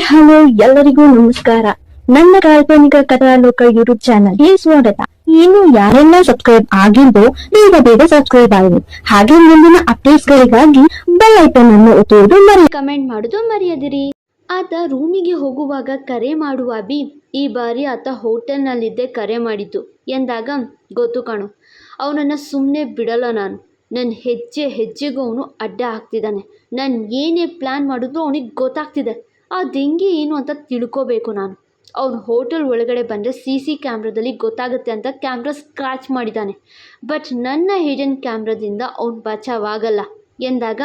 Hello ಎಲ್ಲರಿಗೂ ನಮಸ್ಕಾರ. ನನ್ನ ಕಾಲ್ಪನಿಕ ಕಥಾಲೋಕ ಯೂಟ್ಯೂಬ್ ಚಾನಲ್ಗೆ ಸ್ವಾಗತ. ಇನ್ನು ಯಾರೆಲ್ಲ ಸಬ್ಸ್ಕ್ರೈಬ್ ಆಗಿಲ್ವೋ ಬೇಗ ಸಬ್ಸ್ಕ್ರೈಬ್ ಆಗಿ, ಹಾಗೆ ಮುಂದಿನ ಅಪ್ಡೇಟ್ಸ್ ಗಳಿಗಾಗಿ ಬೆಲ್ ಐಕಾನ್ ಅನ್ನು ಒತ್ತುವುದು ಕಮೆಂಟ್ ಮಾಡುದು ಮರೆಯದಿರಿ. ಆತ ರೂಮಿಗೆ ಹೋಗುವಾಗ ಕರೆ ಮಾಡುವ ಅಭಿ ಈ ಬಾರಿ ಆತ ಹೋಟೆಲ್ನಲ್ಲಿದ್ದೇ ಕರೆ ಮಾಡಿದ್ದು ಎಂದಾಗ ಗೊತ್ತು ಕಾಣು, ಅವನನ್ನು ಸುಮ್ಮನೆ ಬಿಡಲ್ಲ ನಾನು. ನನ್ನ ಹೆಜ್ಜೆಗೂ ಅವನು ಅಡ್ಡ ಹಾಕ್ತಿದ್ದಾನೆ. ನಾನು ಏನೇ ಪ್ಲ್ಯಾನ್ ಮಾಡಿದ್ರು ಅವನಿಗೆ ಗೊತ್ತಾಗ್ತಿದೆ. ಅದು ಹೆಂಗೆ ಏನು ಅಂತ ತಿಳ್ಕೋಬೇಕು ನಾನು. ಅವನು ಹೋಟೆಲ್ ಒಳಗಡೆ ಬಂದರೆ CC ಕ್ಯಾಮ್ರಾದಲ್ಲಿ ಗೊತ್ತಾಗುತ್ತೆ ಅಂತ ಕ್ಯಾಮ್ರಾ ಸ್ಕ್ರಾಚ್ ಮಾಡಿದ್ದಾನೆ. ಬಟ್ ನನ್ನ ಹಿಡನ್ ಕ್ಯಾಮ್ರಾದಿಂದ ಅವನು ಬಚಾವಾಗಲ್ಲ ಎಂದಾಗ,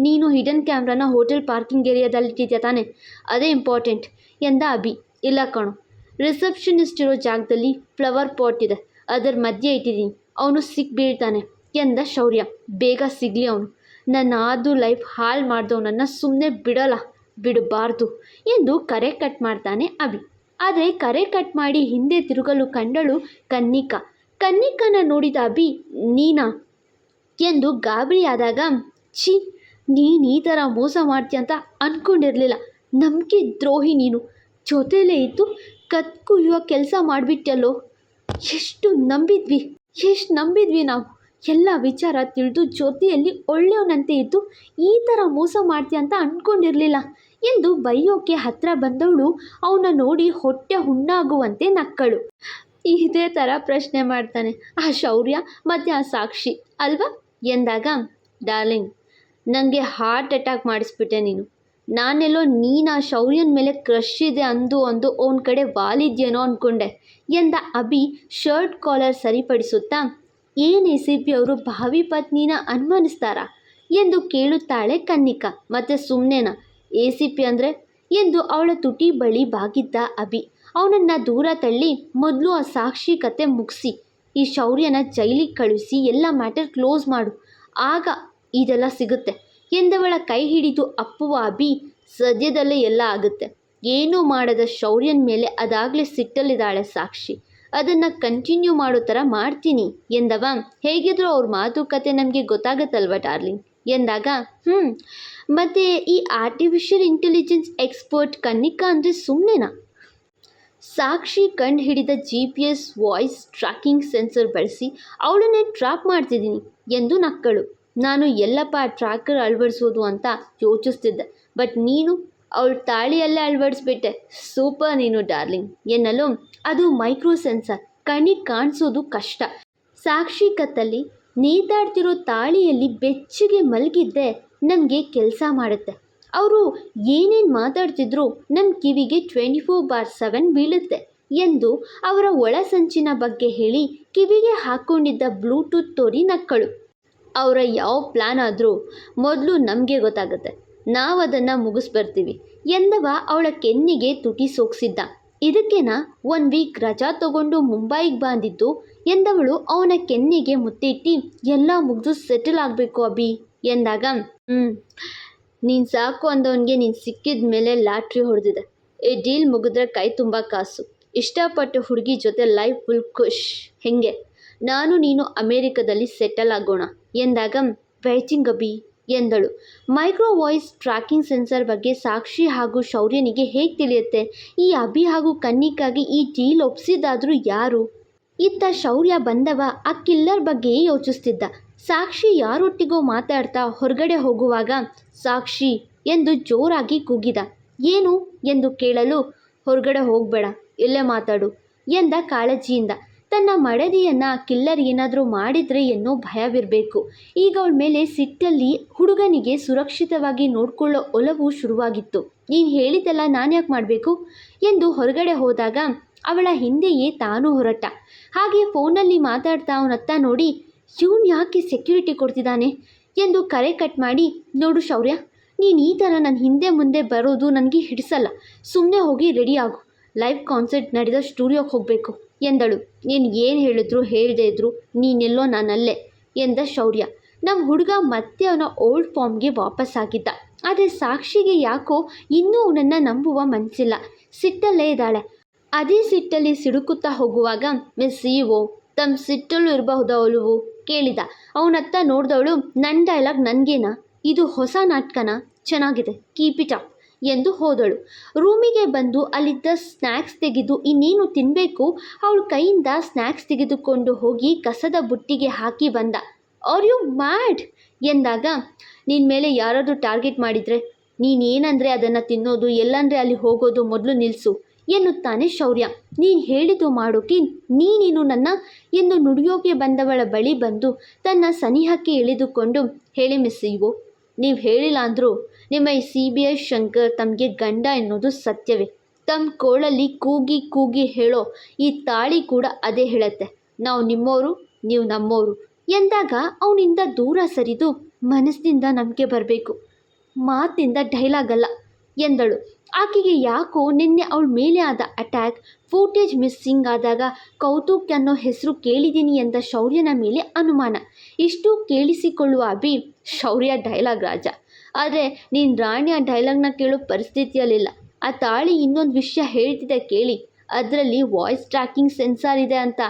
ನೀನು ಹಿಡನ್ ಕ್ಯಾಮ್ರಾನ ಹೋಟೆಲ್ ಪಾರ್ಕಿಂಗ್ ಏರಿಯಾದಲ್ಲಿ ಇಟ್ಟಿದ್ಯಾ ತಾನೆ, ಅದೇ ಇಂಪಾರ್ಟೆಂಟ್ ಎಂದ ಅಭಿ. ಇಲ್ಲ ಕಣು, ರಿಸೆಪ್ಷನಿಸ್ಟ್ ಇರೋ ಜಾಗದಲ್ಲಿ ಫ್ಲವರ್ ಪಾಟ್ ಇದೆ, ಅದರ ಮಧ್ಯೆ ಇಟ್ಟಿದ್ದೀನಿ, ಅವನು ಸಿಕ್ಬೀಳ್ತಾನೆ ಎಂದ ಶೌರ್ಯ. ಬೇಗ ಸಿಗಲಿ ಅವನು, ನನ್ನ ಆದು ಲೈಫ್ ಹಾಳು ಮಾಡಿದವನನ್ನು ಸುಮ್ಮನೆ ಬಿಡಬಾರ್ದು ಎಂದು ಕರೆ ಕಟ್ ಮಾಡ್ತಾನೆ ಅಭಿ. ಆದರೆ ಕರೆ ಕಟ್ ಮಾಡಿ ಹಿಂದೆ ತಿರುಗಲು ಕಂಡಳು ಕನ್ನಿಕನ ನೋಡಿದ ಅಭಿ, ನೀನಾ ಎಂದು ಗಾಬರಿಯಾದಾಗ, ಛೀ, ನೀನು ಈ ಥರ ಮೋಸ ಮಾಡ್ತೀಯ ಅಂತ ಅಂದ್ಕೊಂಡಿರಲಿಲ್ಲ. ನಂಬಿಕೆ ದ್ರೋಹಿ ನೀನು. ಜೊತೆಲೇ ಇದ್ದು ಕತ್ಕುಯ್ಯುವ ಕೆಲಸ ಮಾಡಿಬಿಟ್ಟಲ್ಲೋ. ಎಷ್ಟು ನಂಬಿದ್ವಿ ನಾವು. ಎಲ್ಲ ವಿಚಾರ ತಿಳಿದು ಜೊತೆಯಲ್ಲಿ ಒಳ್ಳೆಯವನಂತೆ ಇದ್ದು ಈ ಥರ ಮೋಸ ಮಾಡ್ತೀಯ ಅಂತ ಅಂದ್ಕೊಂಡಿರಲಿಲ್ಲ ಎಂದು ಬೈಯೋಕೆ ಹತ್ರ ಬಂದವಳು ಅವನ ನೋಡಿ ಹೊಟ್ಟೆ ಹುಣ್ಣಾಗುವಂತೆ ನಕ್ಕಳು. ಇದೇ ಥರ ಪ್ರಶ್ನೆ ಮಾಡ್ತಾನೆ ಆ ಶೌರ್ಯ ಮತ್ತು ಆ ಸಾಕ್ಷಿ ಅಲ್ವಾ ಎಂದಾಗ, ಡಾರ್ಲಿಂಗ್, ನನಗೆ ಹಾರ್ಟ್ ಅಟ್ಯಾಕ್ ಮಾಡಿಸ್ಬಿಟ್ಟೆ ನೀನು. ನಾನೆಲ್ಲೋ ನೀನು ಆ ಶೌರ್ಯನ ಮೇಲೆ ಕ್ರಶ್ ಇದೆ ಅಂದು ಅವನ ಕಡೆ ವಾಲಿದ್ಯೇನೋ ಅಂದ್ಕೊಂಡೆ ಎಂದ ಅಭಿ ಶರ್ಟ್ ಕಾಲರ್ ಸರಿಪಡಿಸುತ್ತಾ, ಏನು ACP ಅವರು ಭಾವಿ ಪತ್ನಿನ ಅನುಮಾನಿಸ್ತಾರಾ ಎಂದು ಕೇಳುತ್ತಾಳೆ ಕನ್ನಿಕಾ. ಮತ್ತೆ ಸುಮ್ಮನೆನಾ ACP ಅಂದರೆ ಎಂದು ಅವಳ ತುಟಿ ಬಳಿ ಬಾಗಿದ್ದ ಅಭಿ ಅವನನ್ನು ದೂರ ತಳ್ಳಿ, ಮೊದಲು ಆ ಸಾಕ್ಷಿ ಕತೆ ಮುಗಿಸಿ, ಈ ಶೌರ್ಯನ ಜೈಲಿಗೆ ಕಳುಹಿಸಿ ಎಲ್ಲ ಮ್ಯಾಟರ್ ಕ್ಲೋಸ್ ಮಾಡು, ಆಗ ಇದೆಲ್ಲ ಸಿಗುತ್ತೆ ಎಂದವಳ ಕೈ ಹಿಡಿದು ಅಪ್ಪುವ ಅಭಿ, ಸದ್ಯದಲ್ಲೇ ಎಲ್ಲ ಆಗುತ್ತೆ. ಏನೂ ಮಾಡದ ಶೌರ್ಯನ ಮೇಲೆ ಅದಾಗಲೇ ಸಿಟ್ಟಲ್ಲಿದ್ದಾಳೆ ಸಾಕ್ಷಿ, ಅದನ್ನು ಕಂಟಿನ್ಯೂ ಮಾಡೋ ಥರ ಮಾಡ್ತೀನಿ ಎಂದವ. ಹೇಗಿದ್ರು ಅವ್ರ ಮಾತುಕತೆ ನಮಗೆ ಗೊತ್ತಾಗತ್ತಲ್ವ ಡಾರ್ಲಿಂಗ್ ಎಂದಾಗ, ಮತ್ತು ಈ ಆರ್ಟಿಫಿಷಿಯಲ್ ಇಂಟೆಲಿಜೆನ್ಸ್ ಎಕ್ಸ್ಪರ್ಟ್ ಕನ್ನಿಕಾ ಅಂದರೆ ಸುಮ್ಮನೆನಾ? ಸಾಕ್ಷಿ ಕಂಡು ಹಿಡಿದ GPS ವಾಯ್ಸ್ ಟ್ರ್ಯಾಕಿಂಗ್ ಸೆನ್ಸರ್ ಬಳಸಿ ಅವಳನ್ನೇ ಟ್ರ್ಯಾಪ್ ಮಾಡ್ತಿದ್ದೀನಿ ಎಂದು ನಕ್ಕಳು. ನಾನು ಎಲ್ಲಪ್ಪ ಟ್ರ್ಯಾಕರ್ ಅಳವಡಿಸೋದು ಅಂತ ಯೋಚಿಸ್ತಿದ್ದೆ, ಬಟ್ ನೀನು ಅವಳು ತಾಳಿಯಲ್ಲೇ ಅಳವಡಿಸ್ಬಿಟ್ಟೆ. ಸೂಪರ್ ನೀನು ಡಾರ್ಲಿಂಗ್ ಎನ್ನಲು, ಅದು ಮೈಕ್ರೋ ಸೆನ್ಸರ್, ಕಣ್ಣಿಗೆ ಕಾಣಿಸೋದು ಕಷ್ಟ. ಸಾಕ್ಷಿ ಕತ್ತಲ್ಲಿ ನೇತಾಡ್ತಿರೋ ತಾಳಿಯಲ್ಲಿ ಬೆಚ್ಚಗೆ ಮಲಗಿದ್ದೆ ನಮಗೆ ಕೆಲಸ ಮಾಡುತ್ತೆ. ಅವರು ಏನೇನು ಮಾತಾಡ್ತಿದ್ರು ನನ್ನ ಕಿವಿಗೆ 24/7 ಬೀಳುತ್ತೆ ಎಂದು ಅವರ ಒಳಸಂಚಿನ ಬಗ್ಗೆ ಹೇಳಿ ಕಿವಿಗೆ ಹಾಕ್ಕೊಂಡಿದ್ದ ಬ್ಲೂಟೂತ್ ತೋರಿ ನಕ್ಕಳು. ಅವರ ಯಾವ ಪ್ಲ್ಯಾನ್ ಆದರೂ ಮೊದಲು ನಮಗೆ ಗೊತ್ತಾಗುತ್ತೆ, ನಾವು ಅದನ್ನು ಮುಗಿಸ್ಬರ್ತೀವಿ ಎಂದವ ಅವಳ ಕೆನ್ನಿಗೆ ತುಟಿ ಸೋಕ್ಸಿದ್ದ. ಇದಕ್ಕೇನಾ 1 ವೀಕ್ ರಜಾ ತಗೊಂಡು ಮುಂಬೈಗೆ ಬಂದಿದ್ದು ಎಂದವಳು ಅವನ ಕೆನ್ನಿಗೆ ಮುತ್ತಿಟ್ಟು, ಎಲ್ಲ ಮುಗಿದು ಸೆಟಲ್ ಆಗಬೇಕು ಅಭಿ ಎಂದಾಗ, ನೀನು ಸಾಕು ಅಂದವನಿಗೆ ನೀನು ಸಿಕ್ಕಿದ ಮೇಲೆ ಲಾಟ್ರಿ ಹೊಡೆದಿದೆ. ಈ ಡೀಲ್ ಮುಗಿದ್ರೆ ಕೈ ತುಂಬ ಕಾಸು, ಇಷ್ಟಪಟ್ಟು ಹುಡುಗಿ ಜೊತೆ ಲೈಫ್ ಫುಲ್ ಖುಷ್. ಹೆಂಗೆ ನಾನು ನೀನು ಅಮೇರಿಕಾದಲ್ಲಿ ಸೆಟಲ್ ಆಗೋಣ ಎಂದಾಗ, ವೈಟಿಂಗ್ ಅಭಿ ಎಂದಳು. ಮೈಕ್ರೋ ವಾಯ್ಸ್ ಟ್ರ್ಯಾಕಿಂಗ್ ಸೆನ್ಸರ್ ಬಗ್ಗೆ ಸಾಕ್ಷಿ ಹಾಗೂ ಶೌರ್ಯನಿಗೆ ಹೇಗೆ ತಿಳಿಯುತ್ತೆ? ಈ ಅಭಿ ಹಾಗೂ ಕನ್ನಿಕಾಗೆ ಈ ಡೀಲ್ ಒಪ್ಪಿಸಿದಾದರೂ ಯಾರು? ಇತ್ತ ಶೌರ್ಯ ಬಂದವ ಆ ಕಿಲ್ಲರ್ ಬಗ್ಗೆಯೇ ಯೋಚಿಸ್ತಿದ್ದ. ಸಾಕ್ಷಿ ಯಾರೊಟ್ಟಿಗೋ ಮಾತಾಡ್ತಾ ಹೊರಗಡೆ ಹೋಗುವಾಗ, ಸಾಕ್ಷಿ ಎಂದು ಜೋರಾಗಿ ಕೂಗಿದ. ಏನು ಎಂದು ಕೇಳಲು, ಹೊರಗಡೆ ಹೋಗಬೇಡ, ಇಲ್ಲೇ ಮಾತಾಡು ಎಂದ ಕಾಳಜಿಯಿಂದ. ತನ್ನ ಮಡದಿಯನ್ನು ಕಿಲ್ಲರ್ ಏನಾದರೂ ಮಾಡಿದರೆ ಎನ್ನೋ ಭಯವಿರಬೇಕು. ಈಗ ಅವಳ ಮೇಲೆ ಸಿಟ್ಟಲ್ಲಿ ಹುಡುಗನಿಗೆ ಸುರಕ್ಷಿತವಾಗಿ ನೋಡ್ಕೊಳ್ಳೋ ಒಲವು ಶುರುವಾಗಿತ್ತು. ನೀನು ಹೇಳಿದ್ದೆಲ್ಲ ನಾನು ಯಾಕೆ ಮಾಡಬೇಕು ಎಂದು ಹೊರಗಡೆ ಹೋದಾಗ ಅವಳ ಹಿಂದೆಯೇ ತಾನು ಹೊರಟ. ಹಾಗೆ ಫೋನಲ್ಲಿ ಮಾತಾಡ್ತಾ ಅವನತ್ತ ನೋಡಿ, ಇವನು ಯಾಕೆ ಸೆಕ್ಯೂರಿಟಿ ಕೊಡ್ತಿದ್ದಾನೆ ಎಂದು ಕರೆ ಕಟ್ ಮಾಡಿ, ನೋಡು ಶೌರ್ಯ, ನೀನು ಈ ಥರ ನನ್ನ ಹಿಂದೆ ಮುಂದೆ ಬರೋದು ನನಗೆ ಹಿಡಿಸಲ್ಲ. ಸುಮ್ಮನೆ ಹೋಗಿ ರೆಡಿ ಆಗು, ಲೈವ್ ಕಾನ್ಸರ್ಟ್ ನಡೆದ ಸ್ಟುಡಿಯೋಗೆ ಹೋಗಬೇಕು ಎಂದಳು. ನೀನು ಏನು ಹೇಳಿದ್ರು ಹೇಳದೇ ಇದ್ರು ನೀನೆಲ್ಲೋ ನಾನಲ್ಲೇ ಎಂದ ಶೌರ್ಯ. ನಮ್ಮ ಹುಡುಗ ಮತ್ತೆ ಅವನ ಓಲ್ಡ್ ಫಾರ್ಮ್ಗೆ ವಾಪಸ್ಸಾಗಿದ್ದ. ಆದರೆ ಸಾಕ್ಷಿಗೆ ಯಾಕೋ ಇನ್ನೂ ಅವನನ್ನು ನಂಬುವ ಮನಸ್ಸಿಲ್ಲ. ಸಿಟ್ಟಲ್ಲೇ ಇದ್ದಾಳೆ. ಅದೇ ಸಿಟ್ಟಲ್ಲಿ ಸಿಡುಕುತ್ತಾ ಹೋಗುವಾಗ, ಮಿಸ್ CEO ತಮ್ಮ ಸಿಟ್ಟಲ್ಲೂ ಇರಬಹುದಾ ಒಲವು ಕೇಳಿದ. ಅವನತ್ತ ನೋಡಿದವಳು, ನನ್ನ ಡೈಲಾಗ್ ನನಗೇನಾ? ಇದು ಹೊಸ ನಾಟಕನಾ? ಚೆನ್ನಾಗಿದೆ, ಕೀಪ್ ಇಟ್ ಅಪ್ ಎಂದು ಹೋದಳು. ರೂಮಿಗೆ ಬಂದು ಅಲ್ಲಿದ್ದ ಸ್ನ್ಯಾಕ್ಸ್ ತೆಗೆದು ಇನ್ನೇನು ತಿನ್ನಬೇಕು ಅವಳ ಕೈಯಿಂದ ಸ್ನ್ಯಾಕ್ಸ್ ತೆಗೆದುಕೊಂಡು ಹೋಗಿ ಕಸದ ಬುಟ್ಟಿಗೆ ಹಾಕಿ ಬಂದ. ಆರ್ ಯು ಮ್ಯಾಡ್ ಎಂದಾಗ, ನಿನ್ನ ಮೇಲೆ ಯಾರಾದರೂ ಟಾರ್ಗೆಟ್ ಮಾಡಿದರೆ ನೀನೇನಂದರೆ ಅದನ್ನು ತಿನ್ನೋದು, ಎಲ್ಲಂದರೆ ಅಲ್ಲಿ ಹೋಗೋದು, ಮೊದಲು ನಿಲ್ಲಿಸು ಎನ್ನುತ್ತಾನೆ ಶೌರ್ಯ. ನೀನು ಹೇಳಿದ್ದು ಮಾಡೋಕೆ ನೀನೇನು ನನ್ನ ಎಂದು ನುಡಿಯೋಕೆ ಬಂದವಳ ಬಳಿ ಬಂದು ತನ್ನ ಸನಿಹಕ್ಕೆ ಎಳೆದುಕೊಂಡು, ಹೇಳಿ ಮಿಸ್ ಇವು, ನೀವು ಹೇಳಿಲ್ಲ ಅಂದರೂ ನಿಮ್ಮ ಈ CBI ಶಂಕರ್ ತಮಗೆ ಗಂಡ ಎನ್ನುವುದು ಸತ್ಯವೇ. ತಮ್ಮ ಕೋಳಲ್ಲಿ ಕೂಗಿ ಕೂಗಿ ಹೇಳೋ ಈ ತಾಳಿ ಕೂಡ ಅದೇ ಹೇಳುತ್ತೆ, ನಾವು ನಿಮ್ಮವರು, ನೀವು ನಮ್ಮವರು ಎಂದಾಗ ಅವನಿಂದ ದೂರ ಸರಿದು, ಮನಸ್ಸಿನಿಂದ ನಂಬಿಕೆ ಬರಬೇಕು, ಮಾತಿನಿಂದ ಡೈಲಾಗ್ ಅಲ್ಲ ಎಂದಳು. ಆಕೆಗೆ ಯಾಕೋ ನಿನ್ನೆ ಅವಳ ಮೇಲೆ ಆದ ಅಟ್ಯಾಕ್ ಫೂಟೇಜ್ ಮಿಸ್ಸಿಂಗ್ ಆದಾಗ ಕೌತುಕ್ ಅನ್ನೋ ಹೆಸರು ಕೇಳಿದ್ದೀನಿ ಎಂದ ಶೌರ್ಯನ ಮೇಲೆ ಅನುಮಾನ. ಇಷ್ಟು ಕೇಳಿಸಿಕೊಳ್ಳುವ ಅಭಿ, ಶೌರ್ಯ ಡೈಲಾಗ್ ರಾಜ, ಆದರೆ ನೀನು ರಾಣಿಯ ಡೈಲಾಗ್ನ ಕೇಳೋ ಪರಿಸ್ಥಿತಿಯಲ್ಲಿಲ್ಲ. ಆ ತಾಳಿ ಇನ್ನೊಂದು ವಿಷಯ ಹೇಳ್ತಿದೆ ಕೇಳಿ, ಅದರಲ್ಲಿ ವಾಯ್ಸ್ ಟ್ರ್ಯಾಕಿಂಗ್ ಸೆನ್ಸಾರ್ ಇದೆ ಅಂತ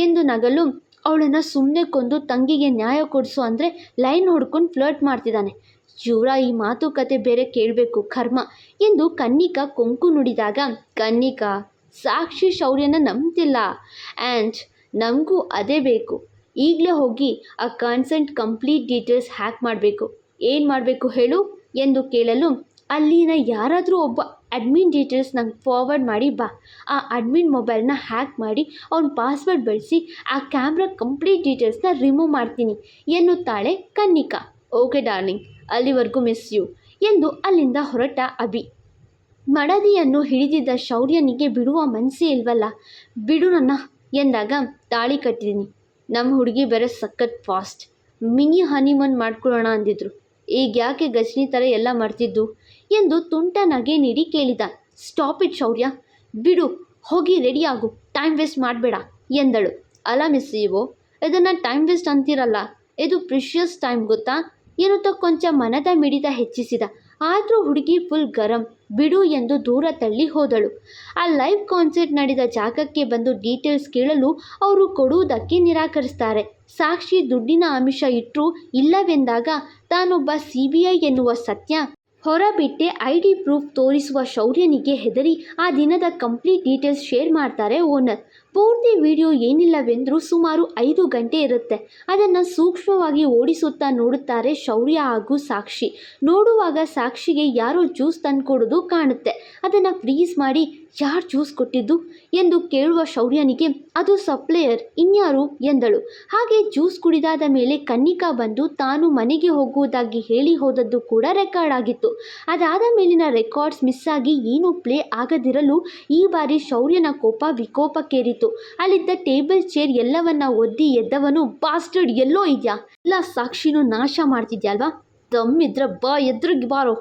ಎಂದು ನಗಲು ಅವಳನ್ನು ಸುಮ್ಮನೆ ಕೊಂದು ತಂಗಿಗೆ ನ್ಯಾಯ ಕೊಡಿಸು ಅಂದರೆ ಲೈನ್ ಹೊಡ್ಕೊಂಡು ಫ್ಲರ್ಟ್ ಮಾಡ್ತಿದ್ದಾನೆ. ಇವರ ಈ ಮಾತುಕತೆ ಬೇರೆ ಕೇಳಬೇಕು ಕರ್ಮ ಎಂದು ಕನ್ನಿಕಾ ಕೊಂಕು ನುಡಿದಾಗ, ಕನ್ನಿಕಾ, ಸಾಕ್ಷಿ ಶೌರ್ಯನ ನಂಬ್ತಿಲ್ಲ ಆ್ಯಂಡ್ ನಮಗೂ ಅದೇ ಬೇಕು. ಈಗಲೇ ಹೋಗಿ ಆ ಕನ್ಸೆಂಟ್ ಕಂಪ್ಲೀಟ್ ಡೀಟೇಲ್ಸ್ ಹ್ಯಾಕ್ ಮಾಡಬೇಕು. ಏನು ಮಾಡಬೇಕು ಹೇಳು ಎಂದು ಕೇಳಲು, ಅಲ್ಲಿನ ಯಾರಾದರೂ ಒಬ್ಬ ಅಡ್ಮಿನ್ ಡೀಟೇಲ್ಸ್ ನಂಗೆ ಫಾರ್ವರ್ಡ್ ಮಾಡಿ ಬಾ, ಆ ಅಡ್ಮಿನ್ ಮೊಬೈಲ್ನ ಹ್ಯಾಕ್ ಮಾಡಿ ಅವನ ಪಾಸ್ವರ್ಡ್ ಬಳಸಿ ಆ ಕ್ಯಾಮ್ರಾ ಕಂಪ್ಲೀಟ್ ಡೀಟೇಲ್ಸ್ನ ರಿಮೂವ್ ಮಾಡ್ತೀನಿ ಎನ್ನುತ್ತಾಳೆ ಕನ್ನಿಕಾ. ಓಕೆ ಡಾರ್ಲಿಂಗ್, ಅಲ್ಲಿವರೆಗೂ ಮಿಸ್ ಯು ಎಂದು ಅಲ್ಲಿಂದ ಹೊರಟ ಅಭಿ. ಮಡದಿಯನ್ನು ಹಿಡಿದಿದ್ದ ಶೌರ್ಯನಿಗೆ ಬಿಡುವ ಮನಸ್ಸೇ ಇಲ್ವಲ್ಲ. ಬಿಡು ನನ್ನ ಎಂದಾಗ, ತಾಳಿ ಕಟ್ಟಿದ್ದೀನಿ, ನಮ್ಮ ಹುಡುಗಿ ಬೇರೆ ಸಖತ್ ಫಾಸ್ಟ್, ಮಿನಿ ಹನಿಮನ್ ಮಾಡ್ಕೊಳ್ಳೋಣ ಅಂದಿದ್ರು, ಈಗ ಯಾಕೆ ಗಜನಿ ಥರ ಎಲ್ಲ ಮಾಡ್ತಿದ್ದು ಎಂದು ತುಂಟ ನಗೆ ನೀಡಿ ಕೇಳಿದ. ಸ್ಟಾಪ್ ಇಟ್ ಶೌರ್ಯ, ಬಿಡು, ಹೋಗಿ ರೆಡಿ ಆಗು, ಟೈಮ್ ವೇಸ್ಟ್ ಮಾಡಬೇಡ ಎಂದಳು. ಅಲ್ಲ ಮಿಸ್ ಇವು, ಇದನ್ನು ಟೈಮ್ ವೇಸ್ಟ್ ಅಂತಿರಲ್ಲ, ಇದು ಪ್ರಿಷಿಯಸ್ ಟೈಮ್ ಗೊತ್ತಾ ಎನ್ನುತ್ತಾ ಕೊಂಚ ಮನದ ಮಿಡಿತ ಹೆಚ್ಚಿಸಿದ. ಆದರೂ ಹುಡುಗಿ ಫುಲ್ ಗರಂ, ಬಿಡು ಎಂದು ದೂರ ತಳ್ಳಿ ಹೋದಳು. ಆ ಲೈವ್ ಕಾನ್ಸರ್ಟ್ ನಡೆದ ಜಾಗಕ್ಕೆ ಬಂದು ಡೀಟೇಲ್ಸ್ ಕೇಳಲು ಅವರು ಕೊಡುವುದಕ್ಕೆ ನಿರಾಕರಿಸ್ತಾರೆ. ಸಾಕ್ಷಿ ದುಡ್ಡಿನ ಆಮಿಷ ಇಟ್ಟರೂ ಇಲ್ಲವೆಂದಾಗ ತಾನೊಬ್ಬ CBI ಎನ್ನುವ ಸತ್ಯ ಹೊರಬಿಟ್ಟೆ ID ಪ್ರೂಫ್ ತೋರಿಸುವ ಶೌರ್ಯನಿಗೆ ಹೆದರಿ ಆ ದಿನದ ಕಂಪ್ಲೀಟ್ ಡೀಟೇಲ್ಸ್ ಶೇರ್ ಮಾಡ್ತಾರೆ ಓನರ್. ಪೂರ್ತಿ ವಿಡಿಯೋ ಏನಿಲ್ಲವೆಂದರೂ ಸುಮಾರು 5 ಗಂಟೆ ಇರುತ್ತೆ. ಅದನ್ನು ಸೂಕ್ಷ್ಮವಾಗಿ ಓಡಿಸುತ್ತಾ ನೋಡುತ್ತಾರೆ ಶೌರ್ಯ ಹಾಗೂ ಸಾಕ್ಷಿ. ನೋಡುವಾಗ ಸಾಕ್ಷಿಗೆ ಯಾರೋ ಜ್ಯೂಸ್ ತಂದುಕೊಡೋದು ಕಾಣುತ್ತೆ. ಅದನ್ನು ಫ್ರೀಸ್ ಮಾಡಿ, ಯಾರು ಜ್ಯೂಸ್ ಕೊಟ್ಟಿದ್ದು ಎಂದು ಕೇಳುವ ಶೌರ್ಯನಿಗೆ, ಅದು ಸಪ್ಲೈಯರ್, ಇನ್ಯಾರು ಎಂದಳು. ಹಾಗೆ ಜ್ಯೂಸ್ ಕುಡಿದಾದ ಮೇಲೆ ಕನ್ನಿಕಾ ಬಂದು ತಾನು ಮನೆಗೆ ಹೋಗುವುದಾಗಿ ಹೇಳಿ ಹೋದದ್ದು ಕೂಡ ರೆಕಾರ್ಡ್ ಆಗಿತ್ತು. ಅದಾದ ಮೇಲಿನ ರೆಕಾರ್ಡ್ಸ್ ಮಿಸ್ ಆಗಿ ಏನೂ ಪ್ಲೇ ಆಗದಿರಲು ಈ ಬಾರಿ ಶೌರ್ಯನ ಕೋಪ ವಿಕೋಪಕ್ಕೇರಿತು. ಅಲ್ಲಿದ್ದ ಟೇಬಲ್ ಚೇರ್ ಎಲ್ಲವನ್ನ ಒದ್ದಿ ಎದ್ದವನು, ಬಾಸ್ಟರ್ಡ್ ಎಲ್ಲೋ ಇದೆಯಾ, ಎಲ್ಲ ಸಾಕ್ಷಿನೂ ನಾಶ ಮಾಡ್ತಿದ್ಯಲ್ವಾ, ದಮ್ಮಿದ್ರ ಬಾ ಎದುರಿಗೆ ಬಾರೋ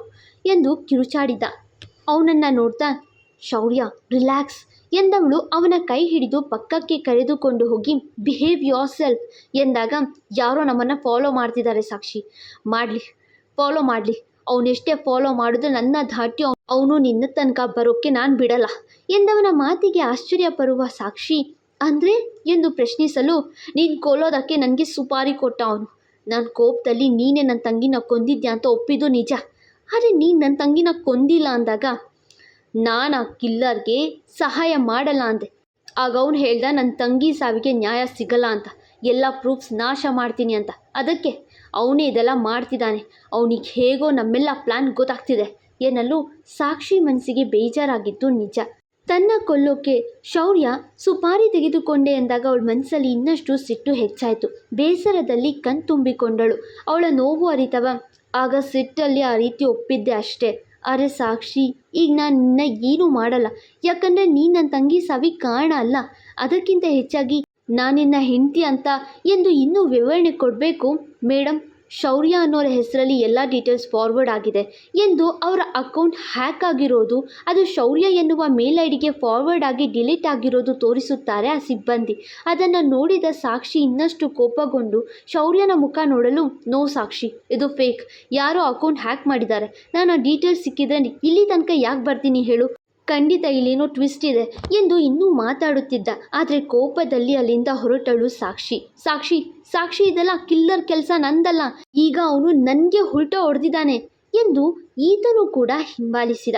ಎಂದು ಕಿರುಚಾಡಿದ. ಅವನನ್ನು ನೋಡ್ತಾ, ಶೌರ್ಯ ರಿಲ್ಯಾಕ್ಸ್ ಎಂದವಳು ಅವನ ಕೈ ಹಿಡಿದು ಪಕ್ಕಕ್ಕೆ ಕರೆದುಕೊಂಡು ಹೋಗಿ, ಬಿಹೇವ್ ಯೋರ್ ಸೆಲ್ಫ್ ಎಂದಾಗ, ಯಾರೋ ನಮ್ಮನ್ನು ಫಾಲೋ ಮಾಡ್ತಿದ್ದಾರೆ ಸಾಕ್ಷಿ, ಫಾಲೋ ಮಾಡಲಿ, ಅವನೆಷ್ಟೇ ಫಾಲೋ ಮಾಡಿದ್ರೆ ನನ್ನ ಧಾಟಿ ಅವನು ನಿನ್ನ ತನಕ ಬರೋಕ್ಕೆ ನಾನು ಬಿಡಲ್ಲ ಎಂದವನ ಮಾತಿಗೆ ಆಶ್ಚರ್ಯ ಪಡುವ ಸಾಕ್ಷಿ, ಅಂದರೆ ಎಂದು ಪ್ರಶ್ನಿಸಲು, ನೀನು ಕೊಲ್ಲೋದಕ್ಕೆ ನನಗೆ ಸುಪಾರಿ ಕೊಟ್ಟ ಅವನು, ನಾನು ಕೋಪದಲ್ಲಿ ನೀನೇ ನನ್ನ ತಂಗಿನ ಕೊಂದಿದ್ಯಾ ಅಂತ ಒಪ್ಪಿದ್ದು ನಿಜ, ಆದರೆ ನೀನು ನನ್ನ ತಂಗಿನ ಕೊಂದಿಲ್ಲ ಅಂದಾಗ ನಾನು ಆ ಕಿಲ್ಲರ್ಗೆ ಸಹಾಯ ಮಾಡಲ್ಲ ಅಂದೆ. ಆಗ ಅವನು ಹೇಳ್ದ ನನ್ನ ತಂಗಿ ಸಾವಿಗೆ ನ್ಯಾಯ ಸಿಗಲ್ಲ ಅಂತ, ಎಲ್ಲ ಪ್ರೂಫ್ಸ್ ನಾಶ ಮಾಡ್ತೀನಿ ಅಂತ. ಅದಕ್ಕೆ ಅವನೇ ಇದೆಲ್ಲ ಮಾಡ್ತಿದ್ದಾನೆ, ಅವನಿಗೆ ಹೇಗೋ ನಮ್ಮೆಲ್ಲ ಪ್ಲ್ಯಾನ್ ಗೊತ್ತಾಗ್ತಿದೆ ಎನ್ನಲು ಸಾಕ್ಷಿ ಮನಸ್ಸಿಗೆ ಬೇಜಾರಾಗಿದ್ದು ನಿಜ. ತನ್ನ ಕೊಲ್ಲೋಕೆ ಶೌರ್ಯ ಸುಪಾರಿ ತೆಗೆದುಕೊಂಡೆ ಎಂದಾಗ ಅವಳ ಮನಸ್ಸಲ್ಲಿ ಇನ್ನಷ್ಟು ಸಿಟ್ಟು ಹೆಚ್ಚಾಯಿತು. ಬೇಸರದಲ್ಲಿ ಕಣ್ತುಂಬಿಕೊಂಡಳು. ಅವಳ ನೋವು ಅರಿತವ, ಆಗ ಸಿಟ್ಟಲ್ಲಿ ಆ ರೀತಿ ಒಪ್ಪಿದ್ದೆ ಅಷ್ಟೇ. ಅರೆ ಸಾಕ್ಷಿ, ಈಗ ನಾನು ನಿನ್ನ ಏನೂ ಮಾಡಲ್ಲ, ಯಾಕಂದರೆ ನೀನು ನನ್ನ ತಂಗಿ ಸಾವಿಗೆ ಕಾರಣ ಅಲ್ಲ, ಅದಕ್ಕಿಂತ ಹೆಚ್ಚಾಗಿ ನಾನಿನ್ನ ಹೆಂಡತಿ ಅಂತ ಎಂದು ಇನ್ನೂ ವಿವರಣೆ ಕೊಡಬೇಕು ಮೇಡಮ್. ಶೌರ್ಯ ಅನ್ನೋರ ಹೆಸರಲ್ಲಿ ಎಲ್ಲ ಡೀಟೇಲ್ಸ್ ಫಾರ್ವರ್ಡ್ ಆಗಿದೆ ಎಂದು ಅವರ ಅಕೌಂಟ್ ಹ್ಯಾಕ್ ಆಗಿರೋದು, ಅದು ಶೌರ್ಯ ಎನ್ನುವ ಮೇಲ್ ಐಡಿಗೆ ಫಾರ್ವರ್ಡ್ ಆಗಿ ಡಿಲೀಟ್ ಆಗಿರೋದು ತೋರಿಸುತ್ತಾರೆ ಆ ಸಿಬ್ಬಂದಿ. ಅದನ್ನು ನೋಡಿದ ಸಾಕ್ಷಿ ಇನ್ನಷ್ಟು ಕೋಪಗೊಂಡು ಶೌರ್ಯನ ಮುಖ ನೋಡಲು, ನೋ ಸಾಕ್ಷಿ, ಇದು ಫೇಕ್, ಯಾರೋ ಅಕೌಂಟ್ ಹ್ಯಾಕ್ ಮಾಡಿದ್ದಾರೆ, ನಾನು ಆ ಡೀಟೇಲ್ಸ್ ಸಿಕ್ಕಿದ್ರೆ ಇಲ್ಲಿ ತನಕ ಯಾಕೆ ಬರ್ತೀನಿ ಹೇಳು, ಖಂಡಿತ ಇಲ್ಲೇನೋ ಟ್ವಿಸ್ಟ್ ಇದೆ ಎಂದು ಇನ್ನೂ ಮಾತಾಡುತ್ತಿದ್ದ. ಆದರೆ ಕೋಪದಲ್ಲಿ ಅಲ್ಲಿಂದ ಹೊರಟಳು ಸಾಕ್ಷಿ, ಇದೆಲ್ಲ ಕಿಲ್ಲರ್ ಕೆಲಸ ನಂದಲ್ಲ, ಈಗ ಅವನು ನನಗೆ ಉಲ್ಟಾ ಹೊಡೆದಿದ್ದಾನೆ ಎಂದು ಈತನೂ ಕೂಡ ಹಿಂಬಾಲಿಸಿದ.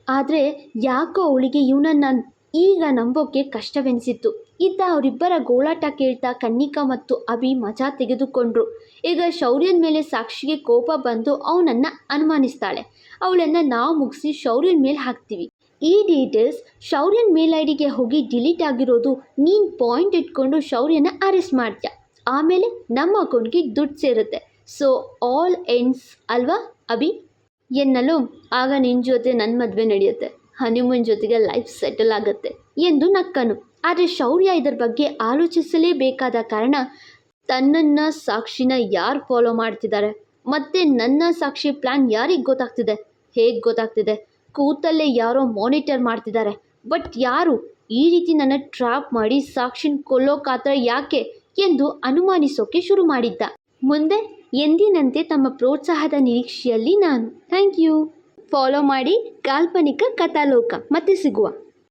ಆದರೆ ಯಾಕೋ ಅವಳಿಗೆ ಇವನನ್ನು ಈಗ ನಂಬೋಕೆ ಕಷ್ಟವೆನಿಸಿತ್ತು. ಇದ್ದ ಅವರಿಬ್ಬರ ಗೋಳಾಟ ಕೇಳ್ತಾ ಕನ್ನಿಕಾ ಮತ್ತು ಅಭಿ ಮಜಾ ತೆಗೆದುಕೊಂಡ್ರು. ಈಗ ಶೌರ್ಯನ ಮೇಲೆ ಸಾಕ್ಷಿಗೆ ಕೋಪ ಬಂದು ಅವನನ್ನು ಅನುಮಾನಿಸ್ತಾಳೆ. ಅವಳನ್ನು ನಾವು ಮುಗಿಸಿ ಶೌರ್ಯನ ಮೇಲೆ ಹಾಕ್ತೀವಿ. ಈ ಡೀಟೇಲ್ಸ್ ಶೌರ್ಯನ ಮೇಲ್ ಐಡಿಗೆ ಹೋಗಿ ಡಿಲೀಟ್ ಆಗಿರೋದು ನೀನು ಪಾಯಿಂಟ್ ಇಟ್ಕೊಂಡು ಶೌರ್ಯನ ಅರೆಸ್ಟ್ ಮಾಡ್ತೀಯ. ಆಮೇಲೆ ನಮ್ಮ ಅಕೌಂಟ್ಗೆ ದುಡ್ಡು ಸೇರುತ್ತೆ. ಸೊ ಆಲ್ ಎಂಡ್ಸ್ ಅಲ್ವಾ ಅಭಿ ಎನ್ನಲು, ಆಗ ನಿನ್ನ ಜೊತೆ ನನ್ನ ಮದುವೆ ನಡೆಯುತ್ತೆ, ಹನಿಮೂನ್ ಜೊತೆಗೆ ಲೈಫ್ ಸೆಟಲ್ ಆಗುತ್ತೆ ಎಂದು ನಕ್ಕನು. ಆದರೆ ಶೌರ್ಯ ಇದರ ಬಗ್ಗೆ ಆಲೋಚಿಸಲೇಬೇಕಾದ ಕಾರಣ ತನ್ನನ್ನು ಸಾಕ್ಷಿನ ಯಾರು ಫಾಲೋ ಮಾಡ್ತಿದ್ದಾರೆ ಮತ್ತು ನನ್ನ ಸಾಕ್ಷಿ ಪ್ಲ್ಯಾನ್ ಯಾರಿಗೆ ಗೊತ್ತಾಗ್ತಿದೆ, ಹೇಗೆ ಗೊತ್ತಾಗ್ತಿದೆ, ಕೂತಲ್ಲೇ ಯಾರೋ ಮಾನಿಟರ್ ಮಾಡ್ತಿದ್ದಾರೆ. ಬಟ್ ಯಾರು ಈ ರೀತಿ ನನ್ನ ಟ್ರ್ಯಾಪ್ ಮಾಡಿ ಸಾಕ್ಷಿನ ಕೊಲ್ಲೋಕಾತರ ಯಾಕೆ ಎಂದು ಅನುಮಾನಿಸೋಕೆ ಶುರು ಮಾಡಿದ್ದ. ಮುಂದೆ ಎಂದಿನಂತೆ ತಮ್ಮ ಪ್ರೋತ್ಸಾಹದ ನಿರೀಕ್ಷೆಯಲ್ಲಿ ನಾನು. Thank you. ಫಾಲೋ ಮಾಡಿ ಕಾಲ್ಪನಿಕ ಕಥಾಲೋಕ. ಮತ್ತೆ ಸಿಗುವ.